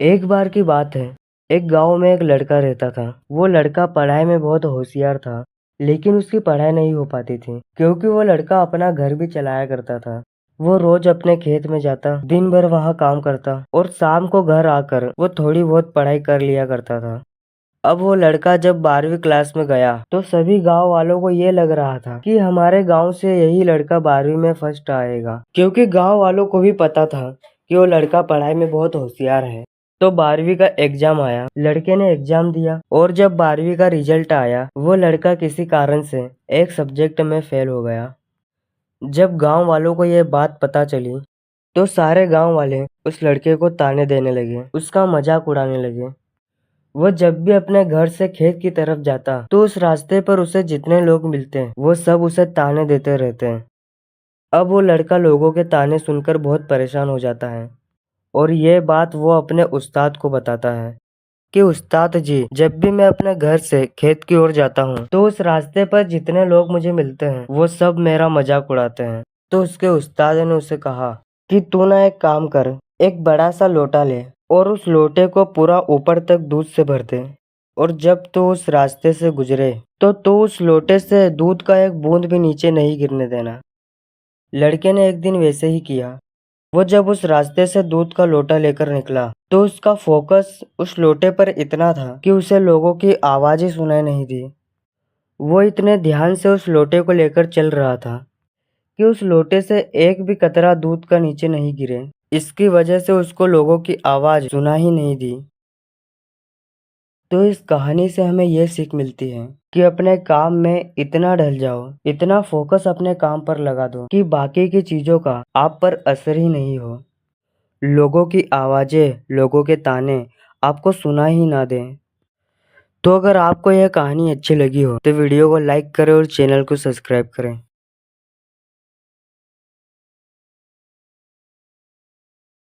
एक बार की बात है, एक गांव में एक लड़का रहता था। वो लड़का पढ़ाई में बहुत होशियार था, लेकिन उसकी पढ़ाई नहीं हो पाती थी क्योंकि वो लड़का अपना घर भी चलाया करता था। वो रोज अपने खेत में जाता, दिन भर वहाँ काम करता और शाम को घर आकर वो थोड़ी बहुत पढ़ाई कर लिया करता था। अब वो लड़का जब 12वीं क्लास में गया तो सभी गांव वालों को ये लग रहा था कि हमारे गांव से यही लड़का 12वीं में फर्स्ट आएगा, क्योंकि गांव वालों को भी पता था कि वो लड़का पढ़ाई में बहुत होशियार है। तो 12वीं का एग्जाम आया, लड़के ने एग्जाम दिया और जब 12वीं का रिजल्ट आया वो लड़का किसी कारण से एक सब्जेक्ट में फेल हो गया। जब गांव वालों को ये बात पता चली तो सारे गांव वाले उस लड़के को ताने देने लगे, उसका मजाक उड़ाने लगे। वो जब भी अपने घर से खेत की तरफ जाता तो उस रास्ते पर उसे जितने लोग मिलते वो सब उसे ताने देते रहते हैं। अब वो लड़का लोगों के ताने सुनकर बहुत परेशान हो जाता है और ये बात वो अपने उस्ताद को बताता है कि उस्ताद जी, जब भी मैं अपने घर से खेत की ओर जाता हूँ तो उस रास्ते पर जितने लोग मुझे मिलते हैं वो सब मेरा मजाक उड़ाते हैं। तो उसके उस्ताद ने उसे कहा कि तू ना एक काम कर, एक बड़ा सा लोटा ले और उस लोटे को पूरा ऊपर तक दूध से भर दे, और जब तू उस रास्ते से गुजरे तो तू उस लोटे से दूध का एक बूंद भी नीचे नहीं गिरने देना। लड़के ने एक दिन वैसे ही किया। वो जब उस रास्ते से दूध का लोटा लेकर निकला तो उसका फोकस उस लोटे पर इतना था कि उसे लोगों की आवाज ही सुनाई नहीं दी। वो इतने ध्यान से उस लोटे को लेकर चल रहा था कि उस लोटे से एक भी कतरा दूध का नीचे नहीं गिरे। इसकी वजह से उसको लोगों की आवाज सुना ही नहीं दी। तो इस कहानी से हमें यह सीख मिलती है कि अपने काम में इतना ढल जाओ, इतना फोकस अपने काम पर लगा दो कि बाकी की चीजों का आप पर असर ही नहीं हो। लोगों की आवाजें, लोगों के ताने आपको सुना ही ना दें। तो अगर आपको यह कहानी अच्छी लगी हो तो वीडियो को लाइक करें और चैनल को सब्सक्राइब करें।